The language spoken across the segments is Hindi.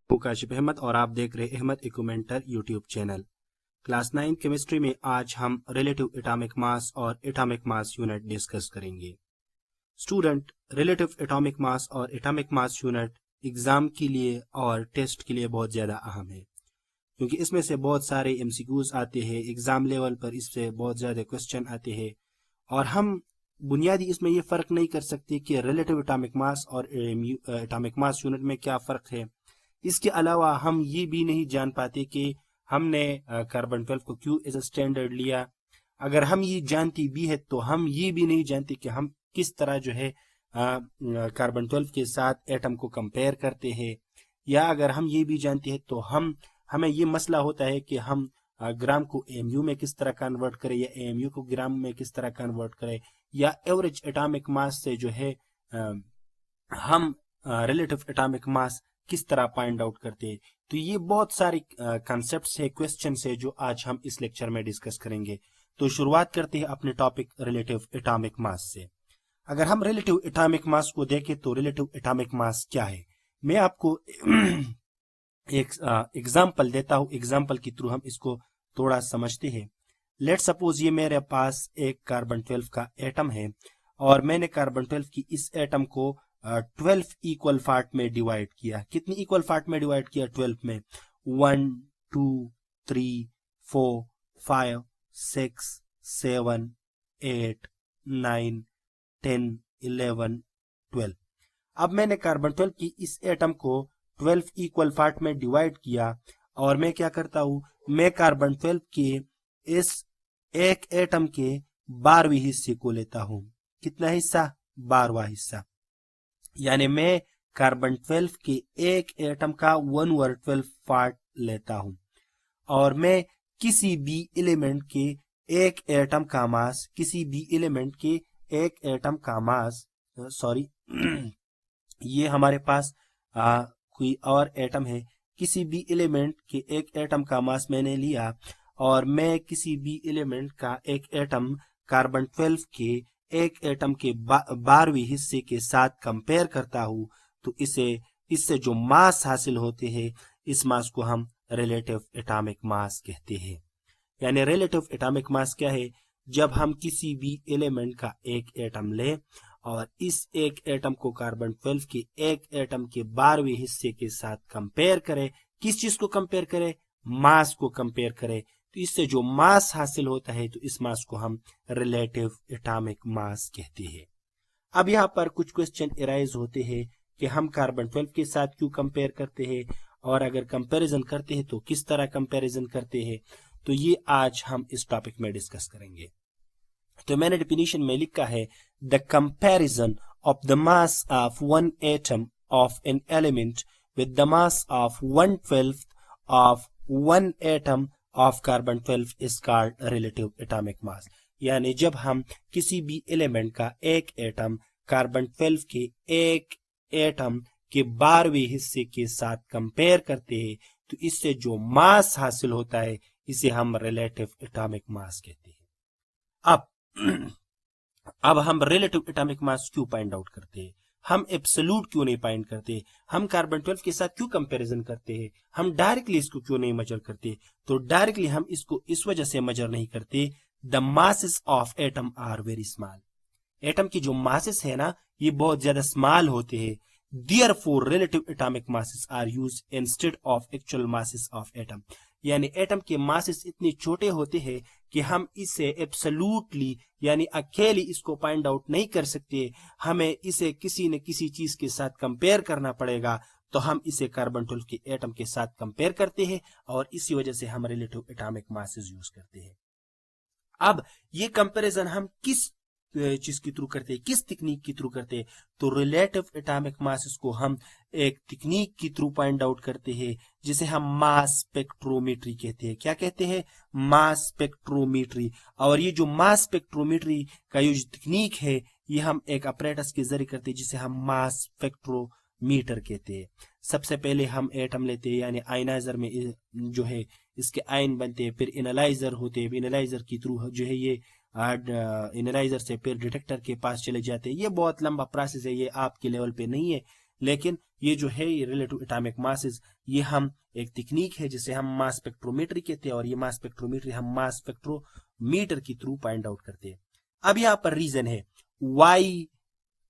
काशिफ अहमद और आप देख रहे अहमद इक्यूमेंटर यूट्यूब चैनल। क्लास 9 केमिस्ट्री में आज हम रिलेटिव एटॉमिक मास और एटॉमिक मास यूनिट डिस्कस करेंगे। स्टूडेंट, रिलेटिव एटॉमिक मास और एटॉमिक मास यूनिट एग्जाम के लिए और टेस्ट के लिए बहुत ज़्यादा अहम है, क्योंकि इसमें से बहुत सारे एमसीक्यूज आते हैं एग्जाम लेवल पर, इससे बहुत ज़्यादा क्वेश्चन आते हैं और हम बुनियादी इसमें ये फ़र्क नहीं कर सकते कि रिलेटिव एटॉमिक मास और एटॉमिक मास यूनिट में क्या फ़र्क है। इसके अलावा हम ये भी नहीं जान पाते कि हमने कार्बन 12 को क्यों एज अ स्टैंडर्ड लिया। अगर हम ये जानते भी है तो हम ये भी नहीं जानते कि हम किस तरह जो है कार्बन 12 के साथ एटम को कंपेयर करते हैं, या अगर हम ये भी जानते हैं तो हमें ये मसला होता है कि हम ग्राम को एमयू में किस तरह कन्वर्ट करें या एमयू को ग्राम में किस तरह कन्वर्ट करें, या एवरेज एटॉमिक मास से जो है हम रिलेटिव एटॉमिक मास किस तरह फाइंड आउट करते हैं। तो ये बहुत सारे कॉन्सेप्ट्स है, क्वेश्चन है जो आज हम इस लेक्चर में डिस्कस करेंगे। तो शुरुआत करते हैं अपने टॉपिक रिलेटिव एटॉमिक मास से। अगर हम रिलेटिव एटॉमिक मास को देखें तो रिलेटिव एटॉमिक मास क्या है, मैं आपको एक एग्जाम्पल देता हूँ। एग्जाम्पल के थ्रू हम इसको थोड़ा समझते हैं। लेट सपोज ये मेरे पास एक कार्बन 12 का एटम है और मैंने कार्बन 12 की इस एटम को 12 इक्वल पार्ट में डिवाइड किया। कितनी इक्वल पार्ट में डिवाइड किया? 12 में। 1 2 3 4 5 6 7 8 9 10 11 12। अब मैंने कार्बन 12 की इस एटम को 12 इक्वल पार्ट में डिवाइड किया और मैं क्या करता हूं, मैं कार्बन 12 के इस एक एटम के 12वें हिस्से को लेता हूं। कितना हिस्सा? 12वां हिस्सा। यानी मैं कार्बन 12 के एक एटम का 1/12 पार्ट लेता हूं और मैं किसी भी एलिमेंट के एक एटम का मास, किसी भी एलिमेंट के एक एटम का मास सॉरी ये हमारे पास कोई और एटम है, किसी भी एलिमेंट के एक एटम का मास मैंने लिया और मैं किसी भी एलिमेंट का एक एटम कार्बन 12 के एक एटम के 12वें हिस्से के साथ कंपेयर करता हूं, तो इससे जो मास हासिल होते हैं, इस मास को हम रिलेटिव एटॉमिक मास कहते हैं। यानी रिलेटिव एटॉमिक मास क्या है? जब हम किसी भी एलिमेंट का एक एटम लें और इस एक एटम को कार्बन 12 के एक एटम के 12वें हिस्से के साथ कंपेयर करें। किस चीज को कंपेयर करें? मास को कंपेयर करें। तो इससे जो मास हासिल होता है, तो इस मास को हम रिलेटिव एटॉमिक मास कहते हैं। अब यहाँ पर कुछ क्वेश्चन अराइज होते हैं कि हम कार्बन 12 के साथ क्यों कंपेयर करते हैं, और अगर कंपैरिजन करते हैं तो किस तरह कंपैरिजन करते हैं। तो ये आज हम इस टॉपिक में डिस्कस करेंगे। तो मैंने डेफिनेशन में लिखा है, the comparison of the mass of one atom of an element with the mass of 1/12 of one atom of carbon 12 is called relative atomic मास। यानी जब हम किसी भी एलिमेंट का एक एटम कार्बन 12 के एक एटम के 12वें हिस्से के साथ कंपेयर करते हैं, तो इससे जो मास हासिल होता है, इसे हम रिलेटिव एटॉमिक मास कहते हैं। अब हम रिलेटिव एटॉमिक मास क्यों फाइंड आउट करते हैं? हम एब्सोल्यूट क्यों नहीं फाइंड करते? हम कार्बन 12 के साथ क्यों कंपैरिजन करते हैं? हम डायरेक्टली इसको क्यों नहीं मेजर करते? तो डायरेक्टली हम इसको इस वजह से मेजर नहीं करते, the masses of atom are very small. Atom की जो मासेस है ना, ये बहुत ज्यादा स्मॉल होते हैं। Therefore, relative atomic masses are used instead of actual masses of atom। यानी एटम के मासेस इतने छोटे होते हैं कि हम इसे एब्सोल्यूटली यानी अकेले इसको फाइंड आउट नहीं कर सकते, हमें इसे किसी न किसी चीज के साथ कंपेयर करना पड़ेगा। तो हम इसे कार्बन 12 के एटम के साथ कंपेयर करते हैं और इसी वजह से हम रिलेटिव एटॉमिक मासेस यूज करते हैं। अब ये कंपैरिजन हम किस चीज के थ्रू करते हैं, किस टेक्निक के थ्रू करते हैं? तो रिलेटिव एटॉमिक मासेस को हम एक टेक्निक के थ्रू फाइंड आउट करते हैं, जिसे हम मास स्पेक्ट्रोमेट्री कहते हैं। क्या कहते हैं? Mass spectrometry. और ये जो मास स्पेक्ट्रोमेट्री का ये टेक्निक है, ये हम एक अपरेटस के जरिए करते हैं, जिसे हम मास स्पेक्ट्रोमीटर कहते हैं। सबसे पहले हम एटम लेते हैं, यानी आयनाइजर में जो है इसके आयन बनते हैं, फिर एनालाइजर होते हैं, एनालाइजर के थ्रू जो है ये एनालाइजर से फिर डिटेक्टर के पास चले जाते हैं। ये बहुत लंबा प्रोसेस है, ये आपके लेवल पे नहीं है, लेकिन ये जो है ये रिलेटिव एटॉमिक मासेस, ये हम एक तकनीक है जिसे हम मास स्पेक्ट्रोमेट्री कहते हैं, और ये मास स्पेक्ट्रोमेट्री हम मास स्पेक्ट्रोमीटर के थ्रू फाइंड आउट करते हैं। अब यहाँ पर रीजन है why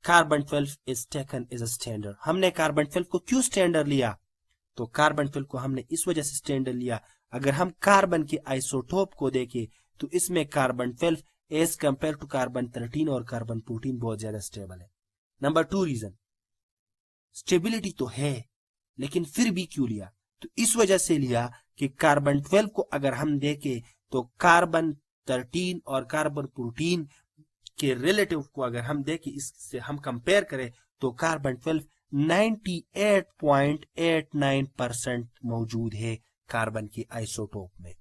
carbon 12 is taken as a standard. हमने कार्बन 12 को क्यों स्टैंडर्ड लिया? तो कार्बन 12 को हमने इस वजह से स्टैंडर्ड लिया, अगर हम कार्बन के आइसोटोप को देखें तो इसमें carbon 12 as compare to carbon 13 और कार्बन 14 बहुत ज्यादा स्टेबल है। नंबर 2 रीजन, स्टेबिलिटी तो है लेकिन फिर भी क्यों लिया? तो इस वजह से लिया कि कार्बन 12 को अगर हम देखें तो कार्बन 13 और कार्बन 14 के रिलेटिव को अगर हम देखें, इससे हम कंपेयर करें तो कार्बन 12 98.89% मौजूद है कार्बन के आइसोटोप में,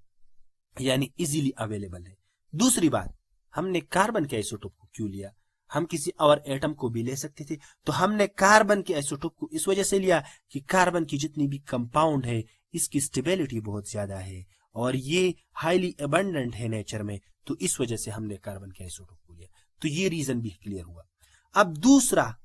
यानी इजीली अवेलेबल है। दूसरी बात, हमने कार्बन के आइसोटोप को क्यों लिया? हम किसी और एटम को भी ले सकते थे, तो हमने कार्बन के आइसोटोप को इस वजह से लिया कि कार्बन की जितनी भी कंपाउंड है इसकी स्टेबिलिटी बहुत ज्यादा है और ये हाईली अबंडेंट है नेचर में, तो इस वजह से हमने कार्बन के आइसोटोप को लिया। तो ये रीजन भी क्लियर हुआ। अब दूसरा,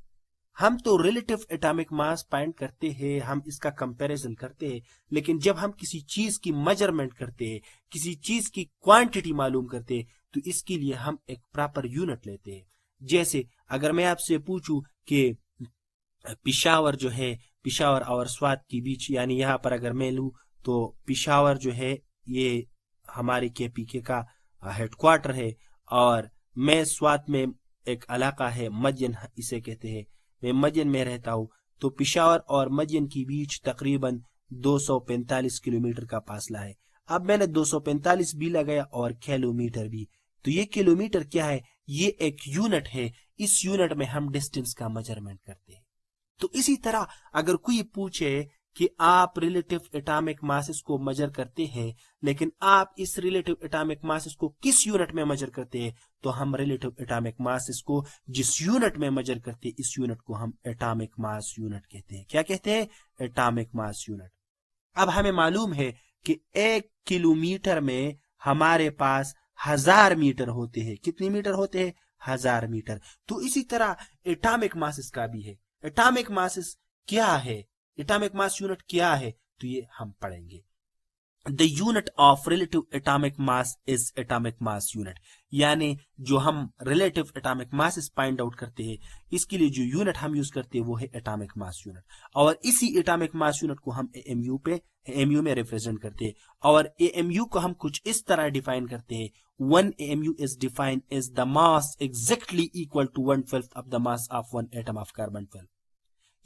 हम तो रिलेटिव एटॉमिक मास फाइंड करते हैं, हम इसका कंपैरिजन करते हैं, लेकिन जब हम किसी चीज की मेजरमेंट करते हैं, किसी चीज की क्वांटिटी मालूम करते हैं, तो इसके लिए हम एक प्रॉपर यूनिट लेते हैं। जैसे अगर मैं आपसे पूछूं कि पिशावर जो है, पिशावर और स्वात के बीच, यानी यहाँ पर अगर मैं लूं तो पिशावर जो है ये हमारे केपीके का हेडक्वार्टर है, और मैं स्वात में एक इलाका है मदयन इसे कहते हैं, मैं मदयन में रहता हूँ, तो पिशावर और मदयन के बीच तकरीबन 245 किलोमीटर का फासला है। अब मैंने 245 भी लगाया और किलोमीटर भी, तो ये किलोमीटर क्या है? ये एक यूनिट है, इस यूनिट में हम डिस्टेंस का मेजरमेंट करते हैं। तो इसी तरह अगर कोई पूछे कि आप रिलेटिव एटॉमिक मासेस को मेजर करते हैं, लेकिन आप इस रिलेटिव एटॉमिक मासेस को किस यूनिट में मेजर करते हैं, तो हम रिलेटिव एटॉमिक मासेस को जिस यूनिट में मेजर करते हैं, इस यूनिट को हम एटॉमिक मास यूनिट कहते हैं। क्या कहते हैं? Atomic mass unit. अब हमें मालूम है कि 1 किलोमीटर में हमारे पास 1000 मीटर होते हैं। कितने मीटर होते हैं? 1000 मीटर। तो इसी तरह एटॉमिक मासेस का भी है। एटॉमिक मासेस क्या है, एटॉमिक मास यूनिट क्या है, तो ये हम पढ़ेंगे। The unit of relative atomic mass is atomic mass unit, यानी जो हम relative atomic masses find out करते हैं, इसके लिए जो यूनिट हम यूज करते हैं वो है एटॉमिक मास यूनिट, और इसी एटॉमिक मास यूनिट को हम एएमयू में रिप्रेजेंट करते हैं। और एएमयू को हम कुछ इस तरह डिफाइन करते हैं, 1 AMU is defined as the mass exactly equal to 1/12 of the mass of one atom of carbon 12,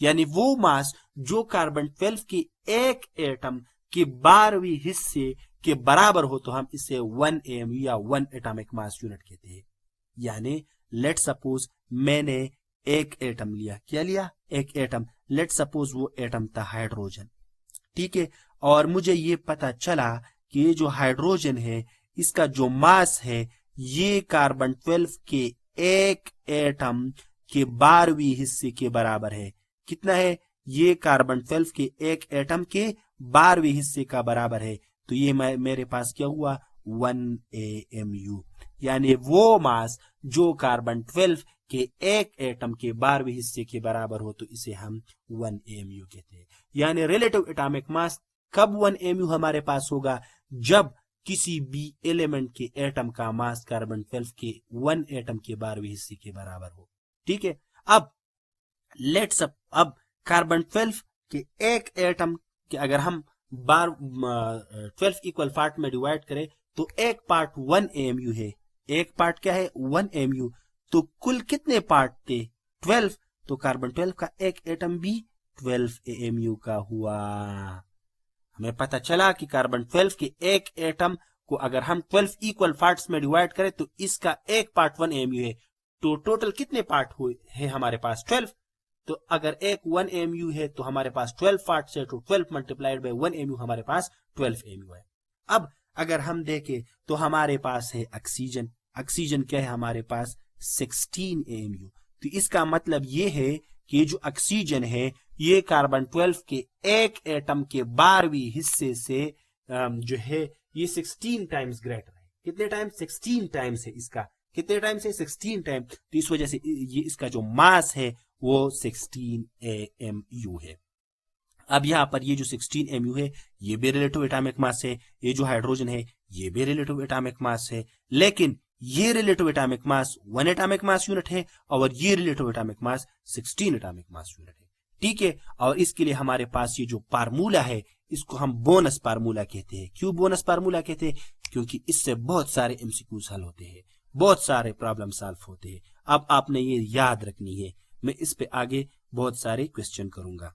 यानी वो मास जो कार्बन 12 के एक एटम के 12वीं हिस्से के बराबर हो, तो हम इसे 1 AMU या 1 एटॉमिक मास यूनिट कहते हैं। यानी लेट सपोज मैंने एक एटम लिया, क्या लिया? एक एटम। लेट सपोज वो एटम था हाइड्रोजन, ठीक है, और मुझे ये पता चला कि ये जो हाइड्रोजन है इसका जो मास है ये कार्बन 12 के एक एटम के 12वीं हिस्से के बराबर है। कितना है? ये कार्बन 12 के एक एटम के 12वीं हिस्से का बराबर है। तो ये मेरे पास क्या हुआ? 1 AMU, यानी वो मास जो कार्बन 12 के एक एटम के 12वीं हिस्से के बराबर हो, तो इसे हम 1 AMU कहते हैं। यानी रिलेटिव एटॉमिक मास कब 1 AMU हमारे पास होगा? जब किसी भी एलिमेंट के एटम का मास कार्बन 12 के 1 एटम के 12वीं हिस्से के बराबर हो, ठीक है। अब अब कार्बन 12 के एक एटम के अगर हम 12 इक्वल पार्ट में डिवाइड करें तो एक पार्ट 1 AMU है, एक पार्ट क्या है? 1 AMU। तो कुल कितने पार्ट थे? 12। तो कार्बन 12 का एक एटम भी 12 AMU का हुआ। हमें पता चला कि कार्बन 12 के एक एटम को अगर हम 12 इक्वल पार्ट्स में डिवाइड करें तो इसका एक पार्ट 1 AMU है। तो टोटल कितने पार्ट हुए हैं हमारे पास? 12। तो अगर एक 1 AMU है तो हमारे पास 12 पार्ट्स है, तो 12 मल्टीप्लाइड बाय 1 AMU हमारे पास 12 AMU है। अब अगर हम देखें तो हमारे पास है ऑक्सीजन। ऑक्सीजन क्या है हमारे पास? 16 AMU। तो इसका मतलब ये है कि जो ऑक्सीजन है ये कार्बन 12 के एक एटम के 12वीं हिस्से से जो है ये 16 टाइम्स ग्रेटर है। कितने टाइम? 16 टाइम्स है इसका। कितने टाइम से? 16 टाइम। तो इस वजह से ये इसका जो मास है वो 16 AMU है। अब यहाँ पर ये जो 16 MU है ये भी रिलेटिव एटॉमिक मास है, ये जो हाइड्रोजन है ये भी रिलेटिव एटॉमिक मास है, लेकिन ये रिलेटिव एटॉमिक मास 1 एटॉमिक मास यूनिट है और ये रिलेटिव एटॉमिक मास 16 एटॉमिक मास यूनिट है। ठीक है, और इसके लिए हमारे पास ये जो फार्मूला है इसको हम बोनस फार्मूला कहते हैं। क्यों बोनस फार्मूला कहते हैं? क्योंकि इससे बहुत सारे MCQs हल होते हैं, बहुत सारे प्रॉब्लम सॉल्व होते हैं। अब आपने ये याद रखनी है, मैं इस पे आगे बहुत सारे क्वेश्चन करूंगा।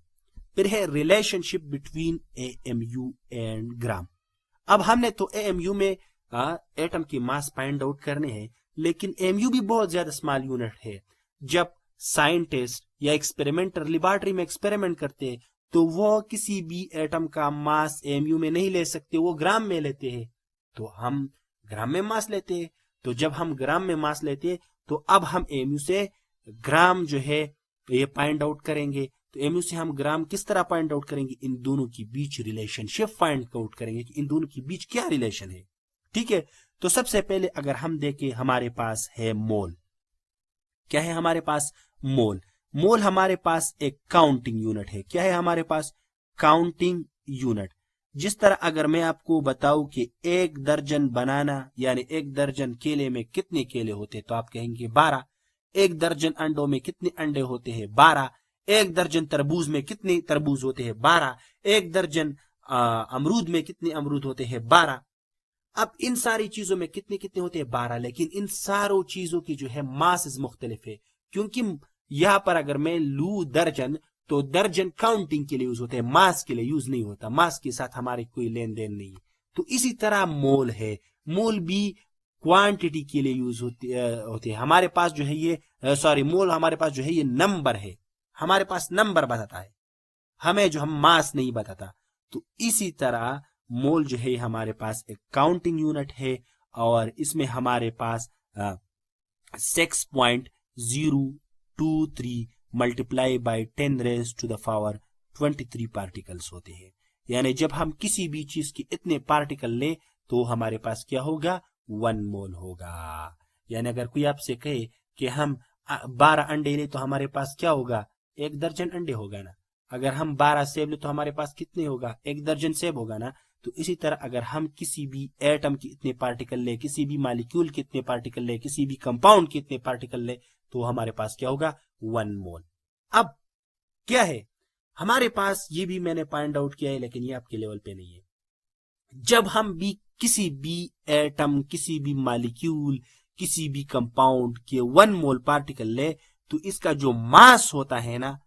फिर है रिलेशनशिप बिटवीन AMU एंड ग्राम। अब हमने तो AMU में एटम की मास फाइंड आउट करने हैं, लेकिन AMU भी बहुत ज्यादा स्मॉल यूनिट है। जब साइंटिस्ट या एक्सपेरिमेंटर लेबोरेटरी में एक्सपेरिमेंट करते हैं तो वो किसी भी एटम का मास AMU में नहीं ले सकते, वो ग्राम में लेते हैं। तो हम ग्राम में मास लेते हैं। तो जब हम ग्राम में मास लेते हैं तो अब हम AMU से ग्राम जो है ये फाइंड आउट करेंगे। तो AMU से हम ग्राम किस तरह फाइंड आउट करेंगे? इन दोनों की बीच रिलेशनशिप फाइंड आउट करेंगे कि इन दोनों के बीच क्या रिलेशन है। ठीक है, तो सबसे पहले अगर हम देखें हमारे पास है मोल। क्या है हमारे पास? मोल। मोल हमारे पास एक काउंटिंग यूनिट है। क्या है हमारे पास? Counting unit. जिस तरह अगर मैं आपको बताऊं कि 1 दर्जन बनाना यानी 1 दर्जन केले में कितने केले होते हैं तो आप कहेंगे 12। 1 दर्जन अंडों में कितने अंडे होते हैं? 12। 1 दर्जन तरबूज में कितने तरबूज होते हैं? 12। 1 दर्जन अमरूद में कितने अमरूद होते हैं? 12। अब इन सारी चीजों में कितने कितने होते हैं? 12। लेकिन इन सारों चीजों की जो है मास मुख्तलिफ है, क्योंकि यहां पर अगर मैं लू दर्जन तो दर्जन काउंटिंग के लिए यूज होते हैं, मास के लिए यूज नहीं होता। मास के साथ हमारे कोई लेन देन नहीं है। तो इसी तरह मोल है, मोल भी क्वांटिटी के लिए यूज होते हैं। हमारे पास जो है ये सॉरी मोल हमारे पास जो है ये नंबर है, हमारे पास नंबर बताता है, हमें जो हम मास नहीं बताता। तो इसी तरह मोल जो है हमारे पास एक काउंटिंग यूनिट है और इसमें हमारे पास 6.023 मल्टीप्लाई बाई 10⁻⁻23 पार्टिकल्स होते हैं। यानी जब हम किसी भी चीज के इतने पार्टिकल ले तो हमारे पास क्या होगा? 1 मोल होगा। यानी अगर कोई आपसे कहे कि हम 12 अंडे ले तो हमारे पास क्या होगा? 1 दर्जन अंडे होगा ना। अगर हम 12 सेब ले तो हमारे पास कितने होगा? 1 दर्जन सेब होगा ना। तो इसी तरह अगर हम किसी भी एटम के इतने पार्टिकल ले, किसी भी मॉलिक्यूल के इतने पार्टिकल ले, किसी भी कंपाउंड के इतने पार्टिकल ले तो हमारे पास क्या होगा? 1 मोल। अब क्या है हमारे पास? ये भी मैंने फाइंड आउट किया है, लेकिन ये आपके लेवल पे नहीं है। जब हम भी किसी भी एटम, किसी भी मॉलिक्यूल, किसी भी कंपाउंड के 1 मोल पार्टिकल ले तो इसका जो मास होता है ना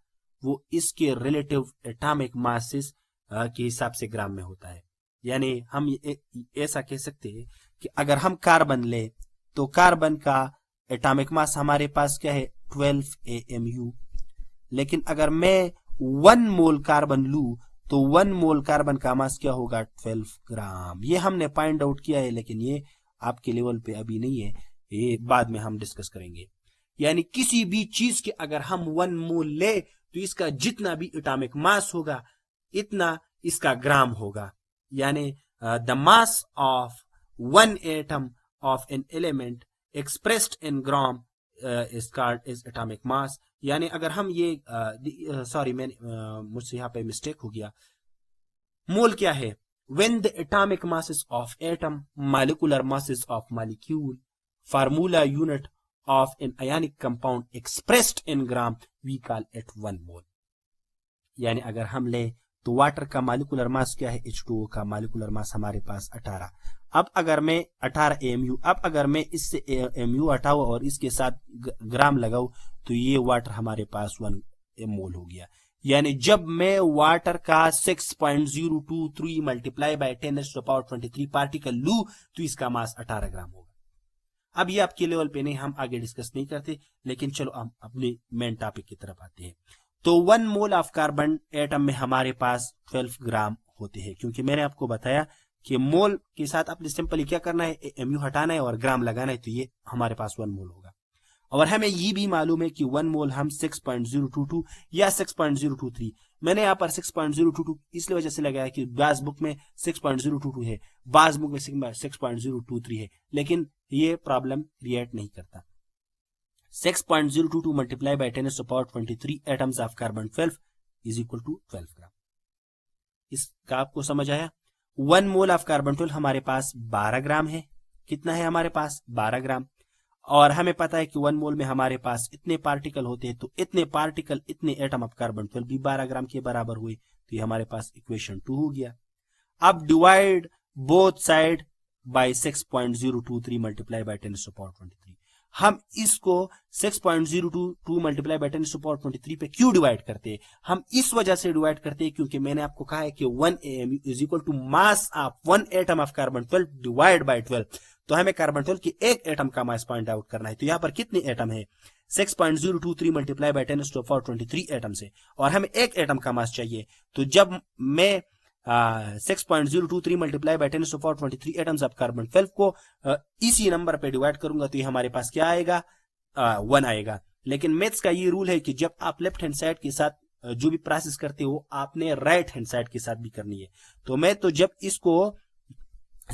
वो इसके रिलेटिव एटॉमिक मासेस के हिसाब से ग्राम में होता है। यानी हम ऐसा कह सकते हैं कि अगर हम कार्बन ले तो कार्बन का एटॉमिक मास हमारे पास क्या है? 12 AMU। लेकिन अगर मैं 1 मोल कार्बन लूं तो 1 मोल कार्बन का मास क्या होगा? 12 ग्राम। ये हमने फाइंड आउट किया है, लेकिन ये आपके लेवल पे अभी नहीं है, ये बाद में हम डिस्कस करेंगे। यानी किसी भी चीज के अगर हम 1 मोल ले तो इसका जितना भी एटॉमिक मास होगा इतना इसका ग्राम होगा। यानी the mass of 1 atom of an element expressed in gram is called is atomic mass. यानी अगर हम ये सॉरी मुझसे यहाँ पे मिस्टेक हो गया। मोल क्या है? When the atomic masses of atom, molecular masses of molecule, formula unit of an ionic compound expressed in gram we call it 1 mole। यानी अगर हम ले तो वाटर का मॉलिक्यूलर मास क्या है? H2O का मॉलिक्यूलर मास हमारे पास 18। अब अगर मैं 18 AMU, अब अगर मैं इससे AMU हटाऊं और इसके साथ ग्राम लगाऊं तो ये वाटर हमारे पास 1 मोल हो गया। यानी जब मैं वाटर का 6.023 मल्टीप्लाई बाय 10⁻23 पार्टिकल लू तो इसका मास 18 ग्राम होगा। अब ये आपके लेवल पे नहीं, हम आगे डिस्कस नहीं करते, लेकिन चलो हम अपने मेन टॉपिक की तरफ आते हैं। तो 1 मोल ऑफ कार्बन एटम में हमारे पास 12 ग्राम होते हैं, क्योंकि मैंने आपको बताया कि मोल के साथ अपने सिंपली क्या करना है? MU हटाना है और ग्राम लगाना है, तो ये हमारे पास 1 मोल होगा। और हमें ये भी मालूम है कि 1 मोल हम 6.022 या 6.023, मैंने यहाँ पर 6.022 इसलिए वजह से लगाया कि बाज बुक में 6.022 है, बाज बुक में 6.023 है, लेकिन ये प्रॉब्लम क्रिएट नहीं करता। 6.022 multiplied by 10 to the power 23 atoms of carbon 12 is equal to 12 ग्राम। इसका आपको समझ आया? 1 मोल ऑफ कार्बन 12 हमारे पास 12 ग्राम है। कितना है हमारे पास? 12 ग्राम। और हमें पता है कि 1 मोल में हमारे पास इतने पार्टिकल होते हैं, तो इतने पार्टिकल इतने एटम ऑफ कार्बन 12 भी 12 ग्राम के बराबर हुए। तो ये हमारे पास इक्वेशन 2 हो गया। अब divide both side by 6.023 multiply by 10 to the power 23। हम इसको 6.022 multiply by 10 to the power 23 पे क्यों डिवाइड करते हैं? हम इस वजह से डिवाइड करते हैं क्योंकि मैंने आपको कहा है कि 1 AMU is equal to mass of 1 atom of carbon 12 divide by 12। तो हमें कार्बन 12 की एक एटम का मास पॉइंट आउट करना है। तो यहाँ पर कितने एटम है? 6.023 multiply by 10 to the power 23 atom से, और हमें एक एटम का मास चाहिए। तो जब मैं 6.023 multiply by 10 to the power 23 atoms of carbon 12 को इसी नंबर पे डिवाइड करूंगा तो ये हमारे पास क्या आएगा? 1 आएगा। लेकिन मैथ्स का ये रूल है कि जब आप लेफ्ट हैंड साइड के साथ जो भी प्रोसेस करते हो आपने राइट हैंड साइड के साथ भी करनी है। तो मैं तो जब इसको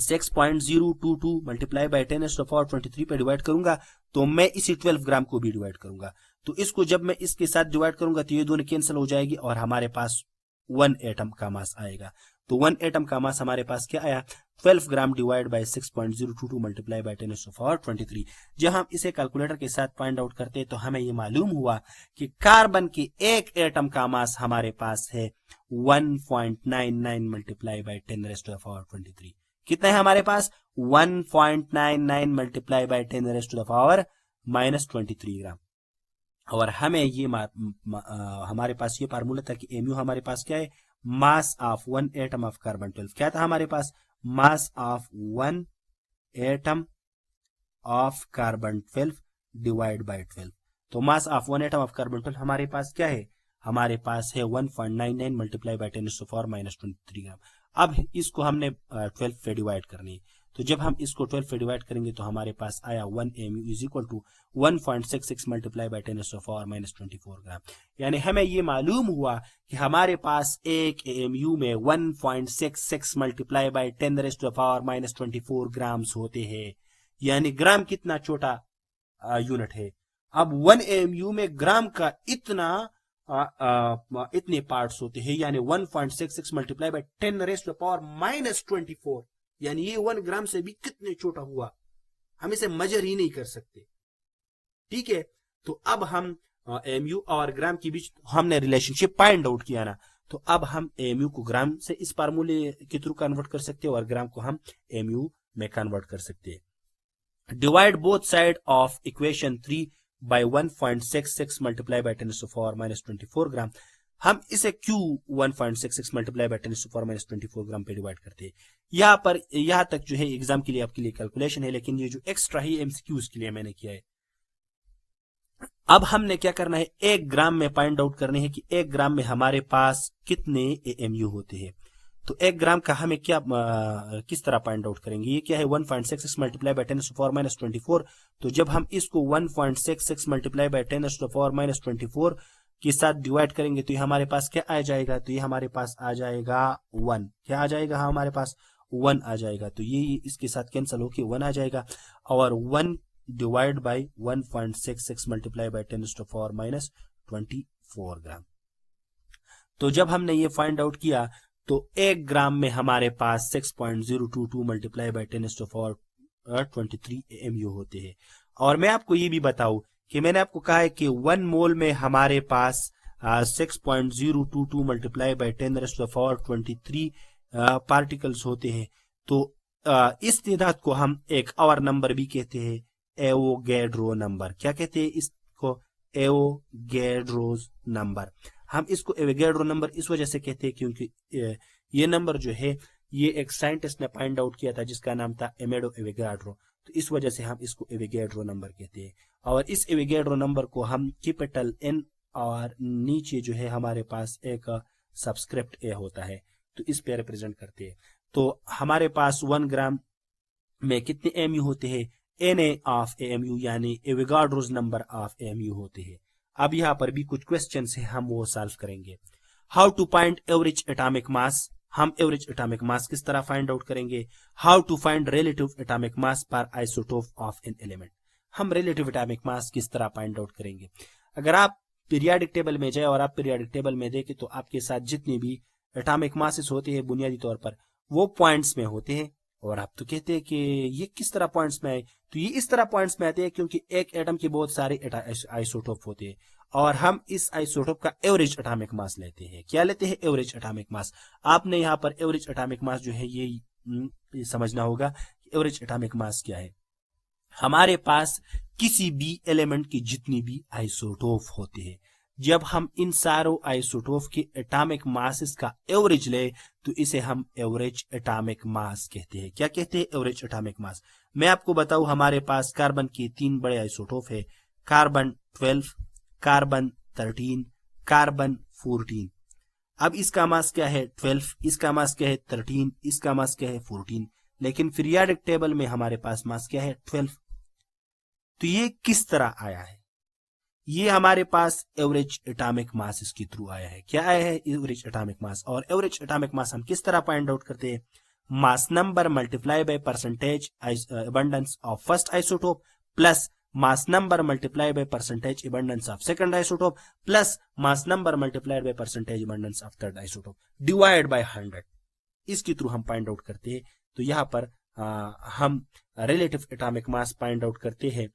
6.022 multiply by 10 to the power 23 पे डिवाइड करूंगा तो मैं इसी 12 ग्राम को भी डिवाइड करूंगा। तो इसको जब मैं इसके साथ डिवाइड करूंगा तो ये दोनों कैंसिल हो जाएगी और हमारे पास 1 एटम का मास आएगा। तो 1 एटम का मास हमारे पास क्या आया? 12 gram divide by 6.022 multiply by 10 to the power 23। जब हम इसे कैलकुलेटर के साथ फाइंड आउट करते हैं तो हमें ये मालूम हुआ कि कार्बन की एक एटम का मास हमारे पास है 1.99 multiply by 10 to the power 23। कितना है हमारे पास? 1.99 multiply by 10 to the power -23 gram. और हमें ये हमारे पास ये फार्मूला था कि एमयू हमारे पास क्या है? Mass of 1 atom of carbon 12। क्या था हमारे पास? Mass of 1 atom of carbon 12 divide by 12। तो mass of 1 atom of carbon 12 हमारे पास क्या है? हमारे पास है 1.99 multiply by 10 to the power -23 gram. अब इसको हमने 12 पे डिवाइड करनी है। तो जब हम इसको 12 पे डिवाइड करेंगे तो हमारे पास आया 1 AMU is equal to 1.66 multiply by 10 to the power -24 gram. यानी हमें ये मालूम हुआ कि हमारे पास एक AMU में 1.66 multiply by 10 to the power -24 grams होते हैं। यानी ग्राम कितना छोटा यूनिट है। अब 1 AMU में ग्राम का इतने पार्ट्स होते हैं, यानी 1.66 multiply by 10 to the power -24, यानी ये 1 ग्राम से भी कितने छोटा हुआ, हम इसे मेजर ही नहीं कर सकते। ठीक है, तो अब हम एमयू और ग्राम के बीच हमने रिलेशनशिप फाइंड आउट किया ना, तो अब हम एमयू को ग्राम से इस फार्मूले के थ्रू कन्वर्ट कर सकते हैं और ग्राम को हम एमयू में कन्वर्ट कर सकते हैं। Divide both side of equation 3 by 1.66 multiply by 10 to the power -24 gram. हम इसे क्यों 1.66 multiply by 10 to the power -24 gram पे डिवाइड करते हैं। यहाँ तक जो है एग्जाम के लिए आपके लिए कैलकुलेशन है, लेकिन ये जो एक्स्ट्रा है एमसीक्यूज के लिए मैंने किया है। अब हमने क्या करना है, 1 ग्राम में फाइंड आउट करने हैं कि 1 ग्राम में हमारे पास कितने एएमयू होते हैं। तो 1 ग्राम का हमें क्या किस तरह फाइंड आउट करेंगे। ये क्या है 1.66 multiply by 10 to the power -24। तो जब हम इसको 1.66 multiply by 10 to the power -24 के साथ डिवाइड करेंगे तो ये हमारे पास क्या आ जाएगा, तो ये हमारे पास आ जाएगा 1। क्या आ जाएगा, हमारे पास 1 आ जाएगा। तो ये इसके साथ कैंसिल होके 1 आ जाएगा और 1 divide by 1.66 multiply by 10 to the power -24 gram. तो जब हमने ये फाइंड आउट किया तो 1 ग्राम में हमारे पास 6.022 multiply by 10 to the power 23 AMU होते हैं। और मैं आपको ये भी बताऊं कि मैंने आपको कहा है कि 1 मोल में हमारे पास 6.022 multiply by 10 to the power 23 particles होते हैं। तो इस तादाद को हम एक और नंबर भी कहते हैं, एवोगैड्रो नंबर। क्या कहते हैं इसको, एवोगैड्रोस नंबर। हम इसको एवोगैड्रो नंबर इस वजह से कहते हैं क्योंकि ये नंबर जो है ये एक साइंटिस्ट ने फाइंड आउट किया था जिसका नाम था एमेडो एवोगैड्रो। तो इस वजह से हम इसको एवोगैड्रो नंबर कहते हैं। और इस एवोगैड्रो नंबर को हम कैपिटल एन और नीचे जो है हमारे पास एक सबस्क्रिप्ट ए होता है, तो इस पे रिप्रेजेंट करते हैं। तो हमारे पास 1 ग्राम में कितने एएमयू होते हैं, Na ऑफ एएमयू यानी एवोगैड्रोस नंबर ऑफ एएमयू होते हैं। अब यहाँ पर भी कुछ क्वेश्चंस है, हम वो सॉल्व करेंगे। How to find average atomic mass, हम एवरेज एटॉमिक मास किस तरह फाइंड आउट करेंगे। How to find relative atomic mass per isotope of an element, हम रिलेटिव एटॉमिक मास किस तरह फाइंड आउट करेंगे। अगर आप पीरियाडिक टेबल में जाए और आप पीरियाडिक टेबल में देखें तो आपके साथ जितनी भी एटॉमिक मासेस होते हैं बुनियादी तौर पर वो पॉइंट्स में होते हैं। और आप तो कहते हैं कि ये किस तरह पॉइंट्स में आए, तो ये इस तरह पॉइंट्स में आते हैं क्योंकि एक एटम के बहुत सारे आइसोटोप होते हैं और हम इस आइसोटोप का एवरेज एटॉमिक मास लेते हैं। क्या लेते हैं? एवरेज एटॉमिक मास। आपने यहाँ पर एवरेज एटॉमिक मास जो है ये समझना होगा कि एवरेज एटॉमिक मास क्या है। हमारे पास किसी भी एलिमेंट की जितनी भी आइसोटोप होते हैं, जब हम इन सारों आइसोटोप के एटॉमिक मासेस का एवरेज ले तो इसे हम एवरेज एटॉमिक मास कहते हैं। क्या कहते हैं? एवरेज एटॉमिक मास। मैं आपको बताऊं, हमारे पास कार्बन के 3 बड़े आइसोटोप है, कार्बन 12, कार्बन 13, कार्बन 14। अब इसका मास क्या है? 12, इसका मास क्या है? 13, इसका मास क्या है? 14। लेकिन पीरियाडिक टेबल में हमारे पास मास क्या है? 12। तो ये किस तरह आया है? ये हमारे पास एवरेज एटॉमिक मास इसके थ्रू आया है। क्या आया है? Average atomic mass. और एवरेज एटॉमिक मास हम किस तरह फाइंड आउट करते हैं? Mass number multiply by percentage abundance of first isotope plus mass number multiply by percentage abundance of second isotope plus mass number multiplied by percentage abundance of third isotope divide by 100। इसके थ्रू हम फाइंड आउट करते हैं। तो यहाँ पर हम relative atomic mass find out करते हैं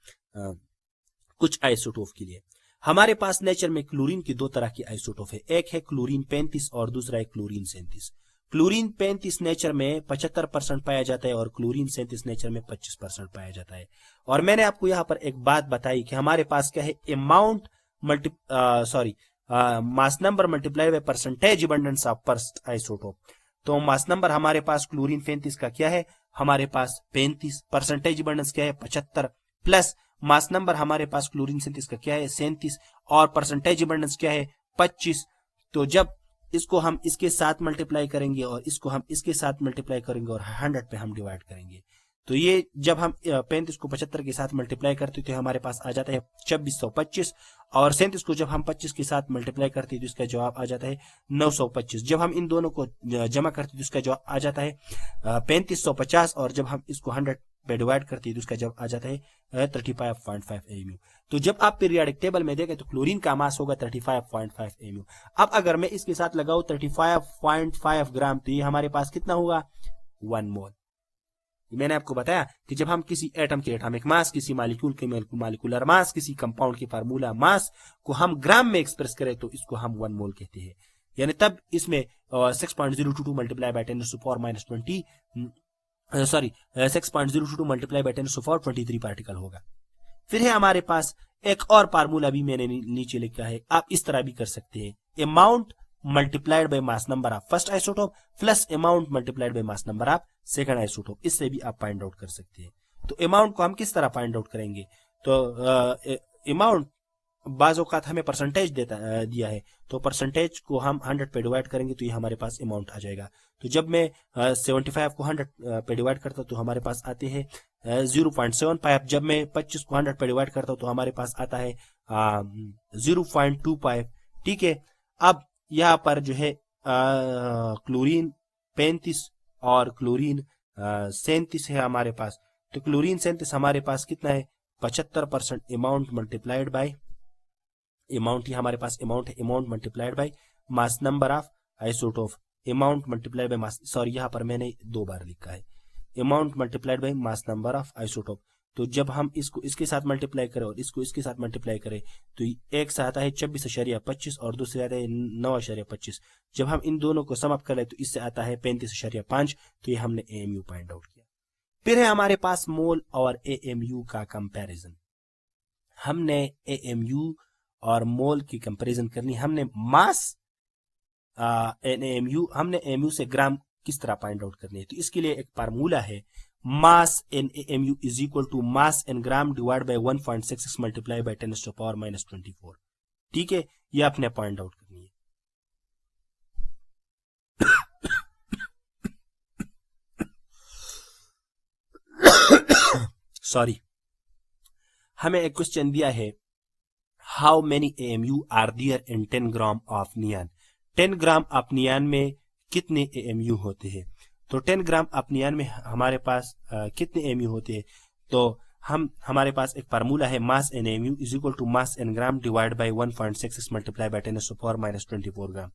कुछ आइसोटोप के लिए। हमारे पास नेचर में क्लोरीन की 2 तरह की आइसोटोप है, एक है क्लोरीन 35 और दूसरा है क्लोरीन 37। क्लोरीन 35 नेचर में 75% पाया जाता है और क्लोरीन 37 नेचर में 25% पाया जाता है। और मैंने आपको यहाँ पर एक बात बताई कि हमारे पास क्या है? Amount mass number multiply by percentage abundance of first isotope. तो मास नंबर हमारे पास क्लोरीन 35 का क्या है? हमारे पास 35, परसेंटेज अबंडेंस क्या है? 75 प्लस मास नंबर हमारे पास क्लोरीन 37 का क्या है? 37 और परसेंटेज अबंडेंस क्या है? 25। तो जब इसको हम इसके साथ मल्टीप्लाई करेंगे और इसको हम इसके साथ मल्टीप्लाई करेंगे और 100 पे हम डिवाइड करेंगे, तो ये जब हम 35 को 75 के साथ मल्टीप्लाई करते तो हमारे पास आ जाता है 2625 और 37 को जब हम 25 के साथ मल्टीप्लाई करते हैं तो इसका जवाब आ जाता है 925। जब हम इन दोनों को जमा करते तो इसका जवाब आ जाता है 3550 और जब हम इसको 100 पे डिवाइड करते हैं तो इसका जवाब आ जाता है 35.5 AMU। तो जब आप पीरियाडिक टेबल में देखें तो क्लोरीन का मास होगा 35.5 AMU। अब अगर मैं इसके साथ लगाऊं 35.5 ग्राम तो ये हमारे पास कितना होगा? 1 मोल। मैंने आपको बताया कि जब हम किसी एटम के एटॉमिक मास, किसी मॉलिक्यूल के मॉलिक्यूलर मास, किसी कंपाउंड के फार्मूला मास को हम ग्राम में एक्सप्रेस करें तो इसको हम 1 मोल कहते हैं। यानी तब इसमें 6.022 multiply bye 10⁻⁻20 6.022 multiply bye 10⁻23 particle होगा। फिर है हमारे पास एक और फार्मूला भी मैंने नीचे लिखा है, आप इस तरह भी कर सकते हैं। Amount multiplied by mass number of first isotope plus amount multiplied by mass number of second isotope. इससे भी आप फाइंड आउट कर सकते हैं। तो अमाउंट को हम किस तरह फाइंड आउट करेंगे? तो अमाउंट बाज़ औक़ात हमें परसेंटेज दिया है, तो परसेंटेज को हम 100 पे डिवाइड करेंगे तो ये हमारे पास अमाउंट आ जाएगा। तो जब मैं 75 को 100 पे डिवाइड करता हूँ तो हमारे पास आते हैं 0.75। जब मैं 25 को 100 पे डिवाइड करता हूँ तो हमारे पास आता है 0.25। ठीक है। अब यहाँ पर जो है क्लोरीन 35 और क्लोरीन 37 है हमारे पास। तो क्लोरीन 37 हमारे पास कितना है? 75% अमाउंट मल्टीप्लाइड बाय अमाउंट, ये हमारे पास अमाउंट है, amount multiplied by mass number of isotope, amount multiplied by mass, sorry यहाँ पर मैंने 2 बार लिखा है, amount multiplied by mass number of isotope. तो जब हम इसको इसके साथ मल्टीप्लाई करें और इसको इसके साथ मल्टीप्लाई करें तो एक से आता है 26.25 और दूसरे आता है 9.25। जब हम इन दोनों को सम अप करें तो इससे आता है 35.5। तो ये हमने AMU फाइंड आउट किया। फिर है हमारे पास मोल और AMU का कंपैरिजन। हमने AMU और मोल की कंपैरिजन करनी। हमने मास हमने AMU से ग्राम किस तरह फाइंड आउट करनी है, तो इसके लिए एक फार्मूला है, mass in AMU is equal to mass in gram divide by 1.66 multiply by 10⁻⁻24। ठीक है, ये आपने फाइंड आउट करनी है। सॉरी, हमें एक क्वेश्चन दिया है, how many AMU are there in 10 gram of neon. 10 gram of neon में कितने AMU होते हैं? तो 10 ग्राम ऑफ नियॉन में हमारे पास कितने AMU होते हैं? तो हमारे पास एक फार्मूला है mass in AMU is equal to mass in gram divide by 1.66 multiply by 10⁻⁻24 gram.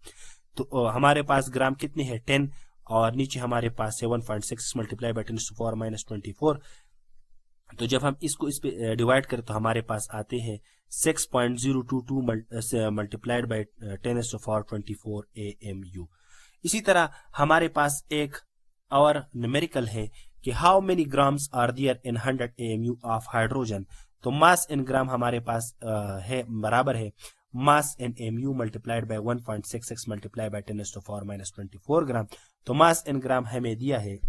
तो हमारे पास ग्राम कितने हैं 10 और नीचे हमारे पास है 1.6 मल्टीप्लाई बाई 10⁻⁻24। तो जब हम इसको इस पे डिवाइड करें तो हमारे पास आते हैं 6.022 मल्टीप्लाइड बाई 10⁻24 AMU। इसी तरह हमारे पास एक और न्यूमेरिकल है कि how many grams are there in 100 AMU of hydrogen. तो मास इन ग्राम हमारे पास है बराबर है mass in AMU multiplied by 1.66 multiply by 10⁻⁻24 gram. तो मास इन ग्राम हमें दिया है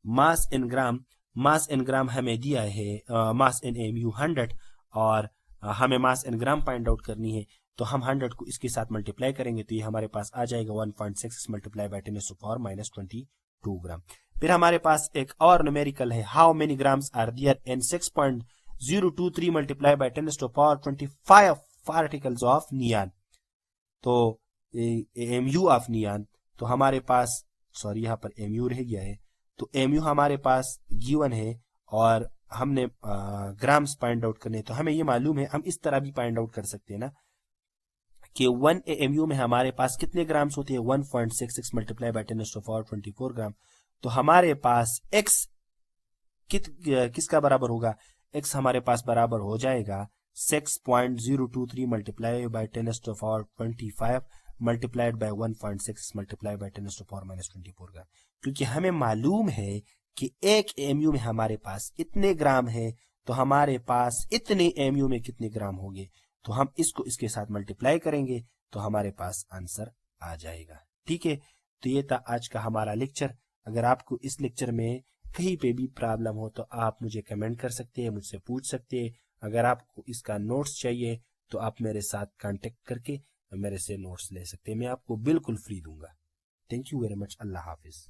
मास इन ग्राम हमें दिया है मास इन एमयू 100 और हमें मास इन ग्राम फाइंड आउट करनी है। तो हम 100 को इसके साथ मल्टीप्लाई करेंगे तो ये हमारे पास आ जाएगा 1.66 मल्टीप्लाई बाय 10⁻⁻22 ग्राम। फिर हमारे पास एक और न्यूमेरिकल है how many grams are there in 6.023 multiply by 10⁻25 particles of neon. तो एमयू ऑफ नियॉन तो हमारे पास यहाँ पर एमयू रह गया है। तो एमयू हमारे पास गिवन है और हमने ग्राम्स फाइंड आउट करने। तो हमें ये मालूम है, हम इस तरह भी फाइंड आउट कर सकते हैं ना कि 1 AMU में हमारे पास कितने ग्राम्स होते हैं 1.66 मल्टीप्लाई बाय 10⁻24 ग्राम। तो हमारे पास x किसका बराबर होगा, x हमारे पास बराबर हो जाएगा 6.023 multiply by 10⁻25 multiplied by 1.6 multiply by 10⁻⁻24 ग्राम। क्योंकि हमें मालूम है कि 1 AMU में हमारे पास इतने ग्राम है तो हमारे पास इतने AMU में कितने ग्राम होंगे। तो हम इसको इसके साथ मल्टीप्लाई करेंगे तो हमारे पास आंसर आ जाएगा। ठीक है, तो ये था आज का हमारा लेक्चर। अगर आपको इस लेक्चर में कहीं पे भी प्रॉब्लम हो तो आप मुझे कमेंट कर सकते हैं, मुझसे पूछ सकते हैं। अगर आपको इसका नोट्स चाहिए तो आप मेरे साथ कांटेक्ट करके मेरे से नोट्स ले सकते हैं, मैं आपको बिल्कुल फ्री दूंगा। Thank you very much. Allah Hafiz.